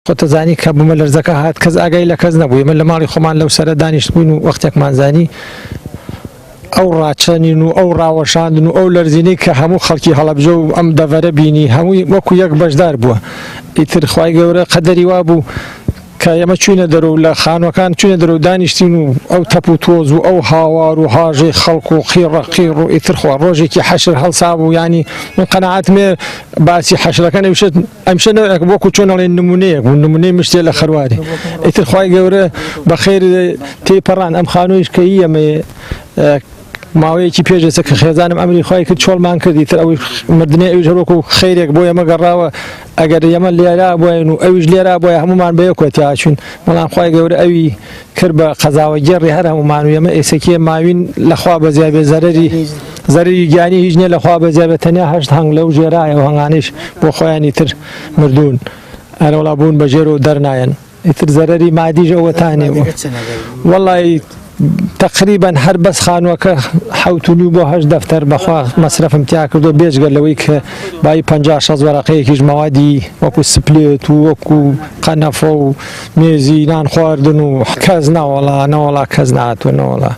خۆتەزانی کە بوومە لەرزەکە هات کەس ئاگای لە کەس نەبووی من لە ماڵی خۆمان لەو سەرە دانیشت بووین و وەختێکمانزانی ئەو ڕاچەنین و ئەو ڕاوەشاندن و ئەو لەرزینەی کە هەموو خەڵکی هەڵەبجە و ئەم دەڤەرە بینی هەمووی وەکو یەک بەشدار بووە. ئیتر خوای گەورە قەدەری وا بوو کە ئێمە چوینە دەرەوە لە خانوەکان چوینە دەرەوە دانیشتین و ئەو تەپ و تۆز و ئەو هاوار و هاژەی خەڵک و قیڕە قیڕ و ئیتر خوا ڕۆژێکی حەشر هەڵسا بوو ینی من قەناعەتمێ باسی حەشرەکە ئەمشە وەکو چۆن ئەڵێن نمونەیەک بوو نمونەی مشتێ لە خەروارێ. ئیتر خوای گەورە بەخێر تێپەڕان ئەم خانوویش کە ئەمە ماوەیەکی پێشێسە کە خێزانم ئەمری خوای کرد چۆڵمان کردی تر ئەوی مردنی ئەویش هەروەکو خەیرێک بۆ ئێمە گەڕاوە ئەگەر ئێمە لێرا بووین و ئەویش لێرا بووە هەمومان بەیەکوێتی هاچوین بەڵام خوای گەورە ئەوی کرد بە قەزاوە گێڕی هەر هەمومان و ئێمە ئێسێکی ماوین لەخوا بەزیا بێ زەرری گیانی هیچ نییە لەخوا بەزیا بێت تەنیا هەشت هەنگ لەو ژێرایە و هەنگانیش بۆ خۆیانی تر مردوون ئەرەوڵا بوون بە ژێر و دەرنایەن ئیتر زەرری مادیش ئەوەتانێ وەڵی تقریبا هەر بەس خانووەکە حوتنی بۆ هەش دەفتەر بەخوا مەسرەفم تیا کردو بێجگەر لەوەی کە بای 50-60 وەرەقەیەکیش مەوادی وەکو سپلێت و وەکو قەنەفە و مێزی نان خواردن و کەس ناوەڵا کەس نهاتوە نەوەڵا.